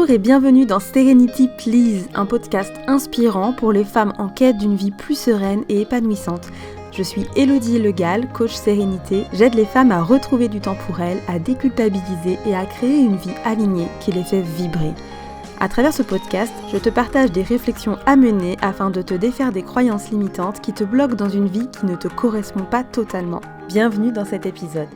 Bonjour et bienvenue dans Serenity Please, un podcast inspirant pour les femmes en quête d'une vie plus sereine et épanouissante. Je suis Élodie Legal, coach sérénité. J'aide les femmes à retrouver du temps pour elles, à déculpabiliser et à créer une vie alignée qui les fait vibrer. À travers ce podcast, je te partage des réflexions à mener afin de te défaire des croyances limitantes qui te bloquent dans une vie qui ne te correspond pas totalement. Bienvenue dans cet épisode.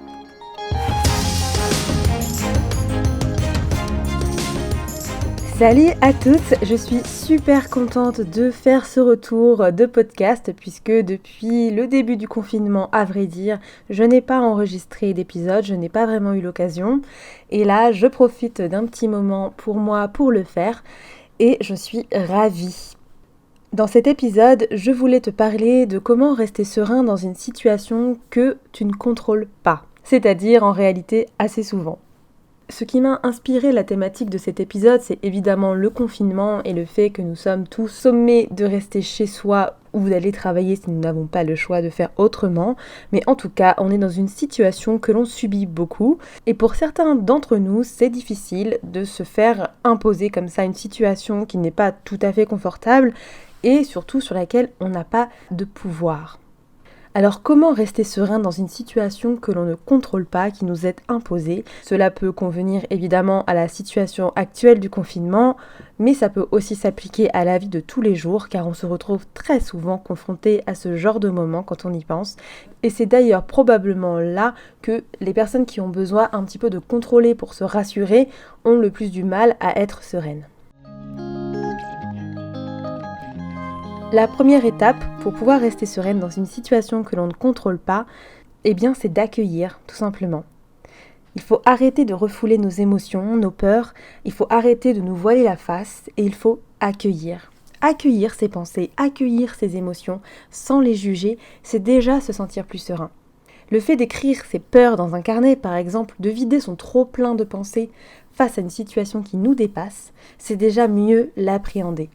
Salut à toutes, je suis super contente de faire ce retour de podcast puisque depuis le début du confinement, à vrai dire, je n'ai pas enregistré d'épisode, je n'ai pas vraiment eu l'occasion. Et là, je profite d'un petit moment pour moi pour le faire et je suis ravie. Dans cet épisode, je voulais te parler de comment rester serein dans une situation que tu ne contrôles pas, c'est-à-dire en réalité assez souvent. Ce qui m'a inspiré la thématique de cet épisode, c'est évidemment le confinement et le fait que nous sommes tous sommés de rester chez soi ou d'aller travailler si nous n'avons pas le choix de faire autrement. Mais en tout cas, on est dans une situation que l'on subit beaucoup. Et pour certains d'entre nous, c'est difficile de se faire imposer comme ça une situation qui n'est pas tout à fait confortable et surtout sur laquelle on n'a pas de pouvoir. Alors comment rester serein dans une situation que l'on ne contrôle pas, qui nous est imposée ? Cela peut convenir évidemment à la situation actuelle du confinement, mais ça peut aussi s'appliquer à la vie de tous les jours, car on se retrouve très souvent confronté à ce genre de moment quand on y pense. Et c'est d'ailleurs probablement là que les personnes qui ont besoin un petit peu de contrôler pour se rassurer ont le plus du mal à être sereines. La première étape pour pouvoir rester sereine dans une situation que l'on ne contrôle pas, c'est d'accueillir, tout simplement. Il faut arrêter de refouler nos émotions, nos peurs, il faut arrêter de nous voiler la face et il faut accueillir. Accueillir ses pensées, accueillir ses émotions, sans les juger, c'est déjà se sentir plus serein. Le fait d'écrire ses peurs dans un carnet, par exemple, de vider son trop-plein de pensées face à une situation qui nous dépasse, c'est déjà mieux l'appréhender.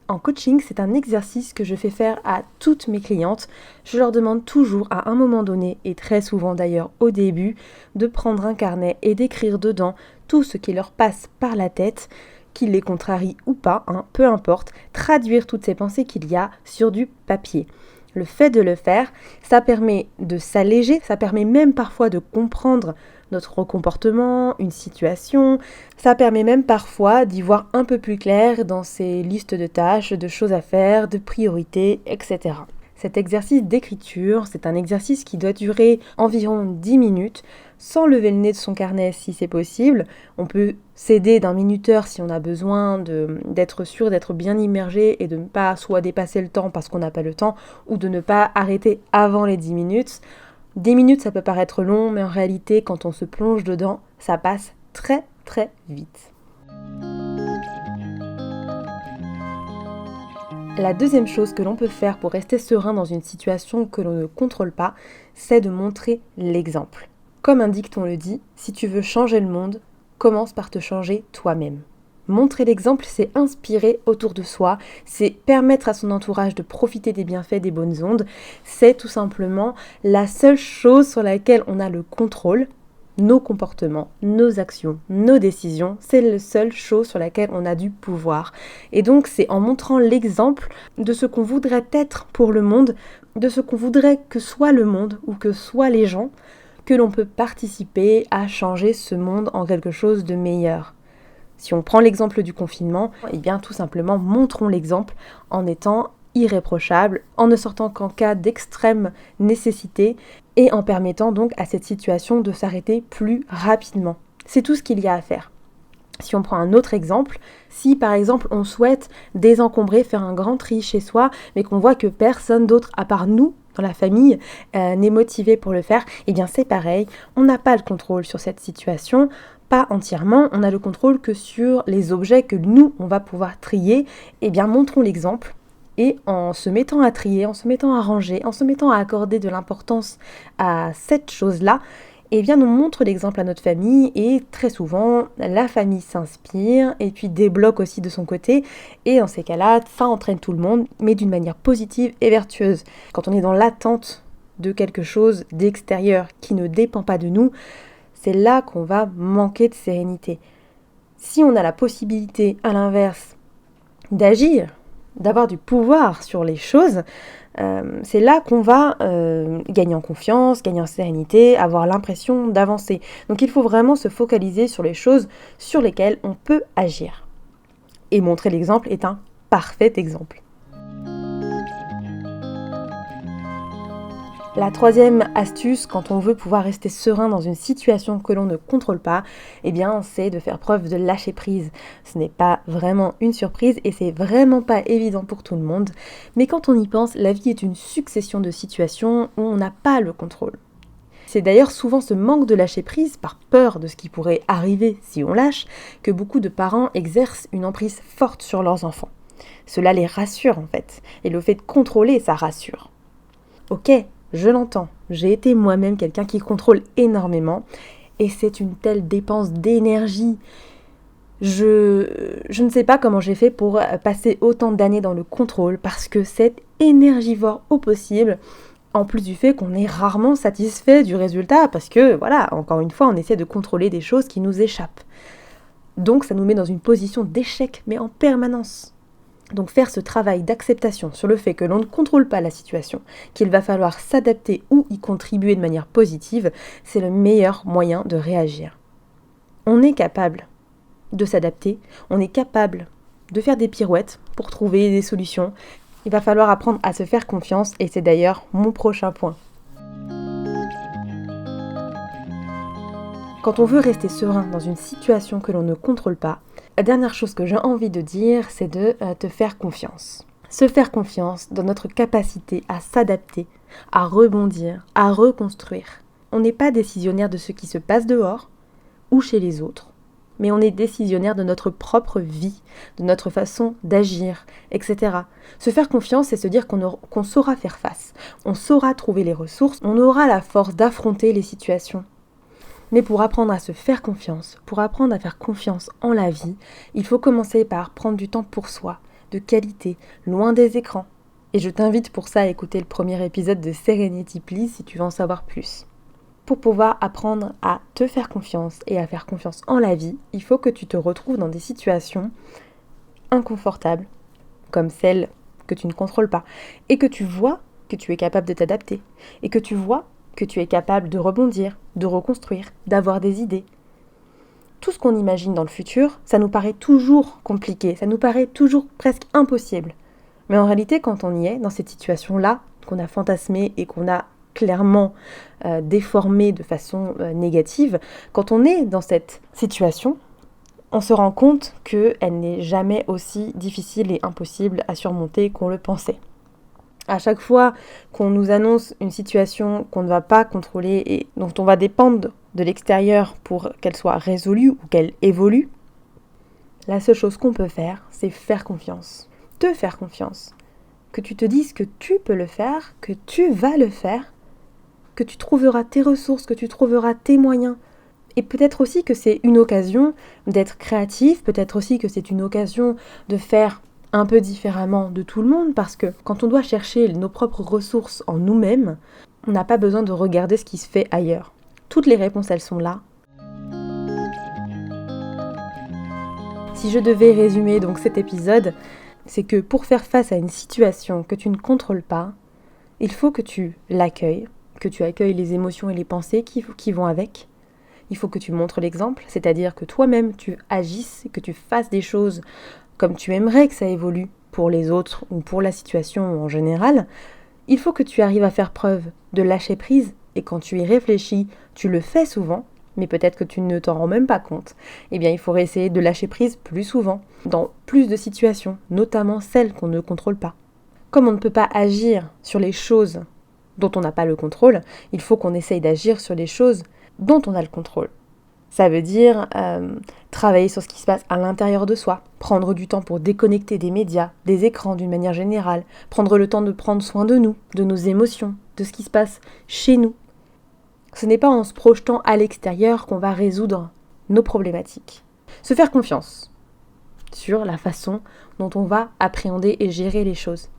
En coaching, c'est un exercice que je fais faire à toutes mes clientes. Je leur demande toujours à un moment donné, et très souvent d'ailleurs au début, de prendre un carnet et d'écrire dedans tout ce qui leur passe par la tête, qu'il les contrarie ou pas, peu importe, traduire toutes ces pensées qu'il y a sur du papier. Le fait de le faire, ça permet de s'alléger, ça permet même parfois de comprendre notre comportement, une situation. Ça permet même parfois d'y voir un peu plus clair dans ces listes de tâches, de choses à faire, de priorités, etc. Cet exercice d'écriture, c'est un exercice qui doit durer environ 10 minutes, sans lever le nez de son carnet si c'est possible. On peut s'aider d'un minuteur si on a besoin d'être sûr d'être bien immergé et de ne pas soit dépasser le temps parce qu'on n'a pas le temps, ou de ne pas arrêter avant les 10 minutes. 10 minutes, ça peut paraître long, mais en réalité, quand on se plonge dedans, ça passe très très vite. La deuxième chose que l'on peut faire pour rester serein dans une situation que l'on ne contrôle pas, c'est de montrer l'exemple. Comme un dicton le dit, si tu veux changer le monde, commence par te changer toi-même. Montrer l'exemple, c'est inspirer autour de soi, c'est permettre à son entourage de profiter des bienfaits des bonnes ondes, c'est tout simplement la seule chose sur laquelle on a le contrôle. Nos comportements, nos actions, nos décisions, c'est la seule chose sur laquelle on a du pouvoir. Et donc c'est en montrant l'exemple de ce qu'on voudrait être pour le monde, de ce qu'on voudrait que soit le monde ou que soient les gens, que l'on peut participer à changer ce monde en quelque chose de meilleur. Si on prend l'exemple du confinement, tout simplement montrons l'exemple en étant irréprochable, en ne sortant qu'en cas d'extrême nécessité et en permettant donc à cette situation de s'arrêter plus rapidement. C'est tout ce qu'il y a à faire. Si on prend un autre exemple, si par exemple on souhaite désencombrer, faire un grand tri chez soi, mais qu'on voit que personne d'autre à part nous dans la famille n'est motivé pour le faire, c'est pareil, on n'a pas le contrôle sur cette situation, pas entièrement, on a le contrôle que sur les objets que nous on va pouvoir trier, montrons l'exemple. Et en se mettant à trier, en se mettant à ranger, en se mettant à accorder de l'importance à cette chose-là, on montre l'exemple à notre famille et très souvent, la famille s'inspire et puis débloque aussi de son côté. Et dans ces cas-là, ça entraîne tout le monde, mais d'une manière positive et vertueuse. Quand on est dans l'attente de quelque chose d'extérieur qui ne dépend pas de nous, c'est là qu'on va manquer de sérénité. Si on a la possibilité, à l'inverse, d'agir, d'avoir du pouvoir sur les choses, c'est là qu'on va gagner en confiance, gagner en sérénité, avoir l'impression d'avancer. Donc il faut vraiment se focaliser sur les choses sur lesquelles on peut agir. Et montrer l'exemple est un parfait exemple. La troisième astuce, quand on veut pouvoir rester serein dans une situation que l'on ne contrôle pas, eh bien, c'est de faire preuve de lâcher prise. Ce n'est pas vraiment une surprise et c'est vraiment pas évident pour tout le monde. Mais quand on y pense, la vie est une succession de situations où on n'a pas le contrôle. C'est d'ailleurs souvent ce manque de lâcher prise, par peur de ce qui pourrait arriver si on lâche, que beaucoup de parents exercent une emprise forte sur leurs enfants. Cela les rassure en fait, et le fait de contrôler, ça rassure. Ok, je l'entends, j'ai été moi-même quelqu'un qui contrôle énormément et c'est une telle dépense d'énergie. Je ne sais pas comment j'ai fait pour passer autant d'années dans le contrôle parce que c'est énergivore au possible, en plus du fait qu'on est rarement satisfait du résultat parce que, voilà, encore une fois, on essaie de contrôler des choses qui nous échappent. Donc ça nous met dans une position d'échec, mais en permanence. Donc faire ce travail d'acceptation sur le fait que l'on ne contrôle pas la situation, qu'il va falloir s'adapter ou y contribuer de manière positive, c'est le meilleur moyen de réagir. On est capable de s'adapter, on est capable de faire des pirouettes pour trouver des solutions. Il va falloir apprendre à se faire confiance et c'est d'ailleurs mon prochain point. Quand on veut rester serein dans une situation que l'on ne contrôle pas, la dernière chose que j'ai envie de dire, c'est de te faire confiance. Se faire confiance dans notre capacité à s'adapter, à rebondir, à reconstruire. On n'est pas décisionnaire de ce qui se passe dehors ou chez les autres, mais on est décisionnaire de notre propre vie, de notre façon d'agir, etc. Se faire confiance, c'est se dire qu'on saura faire face, on saura trouver les ressources, on aura la force d'affronter les situations. Mais pour apprendre à se faire confiance, pour apprendre à faire confiance en la vie, il faut commencer par prendre du temps pour soi, de qualité, loin des écrans. Et je t'invite pour ça à écouter le premier épisode de Serenity Please si tu veux en savoir plus. Pour pouvoir apprendre à te faire confiance et à faire confiance en la vie, il faut que tu te retrouves dans des situations inconfortables, comme celles que tu ne contrôles pas, et que tu vois que tu es capable de t'adapter, et que tu vois que tu es capable de rebondir, de reconstruire, d'avoir des idées. Tout ce qu'on imagine dans le futur, ça nous paraît toujours compliqué, ça nous paraît toujours presque impossible. Mais en réalité, quand on y est, dans cette situation-là, qu'on a fantasmé et qu'on a clairement déformé de façon négative, quand on est dans cette situation, on se rend compte qu'elle n'est jamais aussi difficile et impossible à surmonter qu'on le pensait. À chaque fois qu'on nous annonce une situation qu'on ne va pas contrôler et dont on va dépendre de l'extérieur pour qu'elle soit résolue ou qu'elle évolue, la seule chose qu'on peut faire, c'est faire confiance. Te faire confiance. Que tu te dises que tu peux le faire, que tu vas le faire, que tu trouveras tes ressources, que tu trouveras tes moyens. Et peut-être aussi que c'est une occasion d'être créatif, peut-être aussi que c'est une occasion de faire un peu différemment de tout le monde, parce que quand on doit chercher nos propres ressources en nous-mêmes, on n'a pas besoin de regarder ce qui se fait ailleurs. Toutes les réponses, elles sont là. Si je devais résumer donc cet épisode, c'est que pour faire face à une situation que tu ne contrôles pas, il faut que tu l'accueilles, que tu accueilles les émotions et les pensées qui vont avec. Il faut que tu montres l'exemple, c'est-à-dire que toi-même tu agisses, que tu fasses des choses comme tu aimerais que ça évolue pour les autres ou pour la situation en général. Il faut que tu arrives à faire preuve de lâcher prise et quand tu y réfléchis, tu le fais souvent, mais peut-être que tu ne t'en rends même pas compte. Eh bien, il faudrait essayer de lâcher prise plus souvent, dans plus de situations, notamment celles qu'on ne contrôle pas. Comme on ne peut pas agir sur les choses dont on n'a pas le contrôle, il faut qu'on essaye d'agir sur les choses dont on a le contrôle. Ça veut dire travailler sur ce qui se passe à l'intérieur de soi, prendre du temps pour déconnecter des médias, des écrans d'une manière générale, prendre le temps de prendre soin de nous, de nos émotions, de ce qui se passe chez nous. Ce n'est pas en se projetant à l'extérieur qu'on va résoudre nos problématiques. Se faire confiance sur la façon dont on va appréhender et gérer les choses.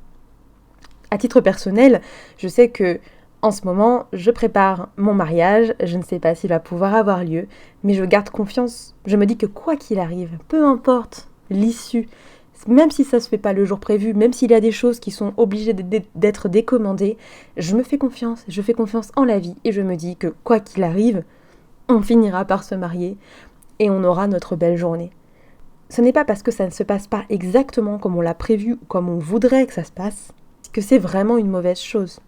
À titre personnel, je sais que En ce moment, je prépare mon mariage, je ne sais pas s'il va pouvoir avoir lieu, mais je garde confiance. Je me dis que quoi qu'il arrive, peu importe l'issue, même si ça ne se fait pas le jour prévu, même s'il y a des choses qui sont obligées d'être décommandées, je me fais confiance, je fais confiance en la vie et je me dis que quoi qu'il arrive, on finira par se marier et on aura notre belle journée. Ce n'est pas parce que ça ne se passe pas exactement comme on l'a prévu ou comme on voudrait que ça se passe, que c'est vraiment une mauvaise chose.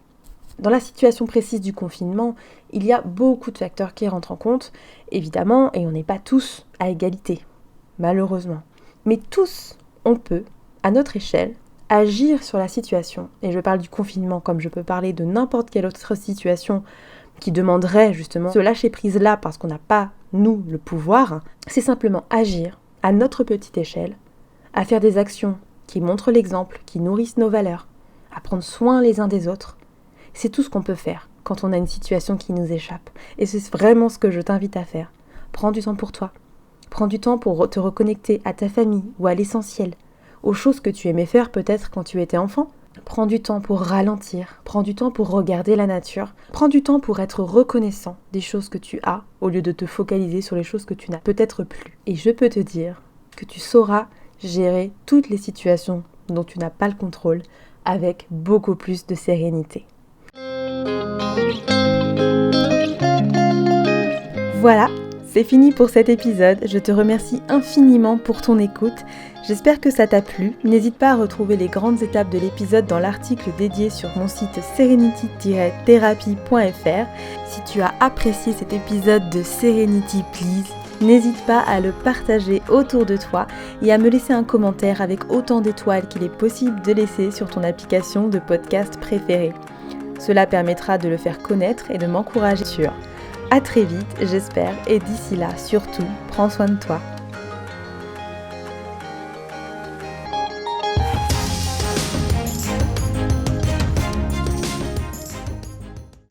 Dans la situation précise du confinement, il y a beaucoup de facteurs qui rentrent en compte, évidemment, et on n'est pas tous à égalité, malheureusement. Mais tous, on peut, à notre échelle, agir sur la situation. Et je parle du confinement comme je peux parler de n'importe quelle autre situation qui demanderait justement ce lâcher-prise-là parce qu'on n'a pas, nous, le pouvoir. C'est simplement agir à notre petite échelle, à faire des actions qui montrent l'exemple, qui nourrissent nos valeurs, à prendre soin les uns des autres. C'est tout ce qu'on peut faire quand on a une situation qui nous échappe. Et c'est vraiment ce que je t'invite à faire. Prends du temps pour toi. Prends du temps pour te reconnecter à ta famille ou à l'essentiel, aux choses que tu aimais faire peut-être quand tu étais enfant. Prends du temps pour ralentir. Prends du temps pour regarder la nature. Prends du temps pour être reconnaissant des choses que tu as au lieu de te focaliser sur les choses que tu n'as peut-être plus. Et je peux te dire que tu sauras gérer toutes les situations dont tu n'as pas le contrôle avec beaucoup plus de sérénité. Voilà, c'est fini pour cet épisode. Je te remercie infiniment pour ton écoute. J'espère que ça t'a plu. N'hésite pas à retrouver les grandes étapes de l'épisode dans l'article dédié sur mon site serenity-therapy.fr. Si tu as apprécié cet épisode de Serenity Please, n'hésite pas à le partager autour de toi et à me laisser un commentaire avec autant d'étoiles qu'il est possible de laisser sur ton application de podcast préférée. Cela permettra de le faire connaître et de m'encourager sur. À très vite, j'espère, et d'ici là, surtout, prends soin de toi.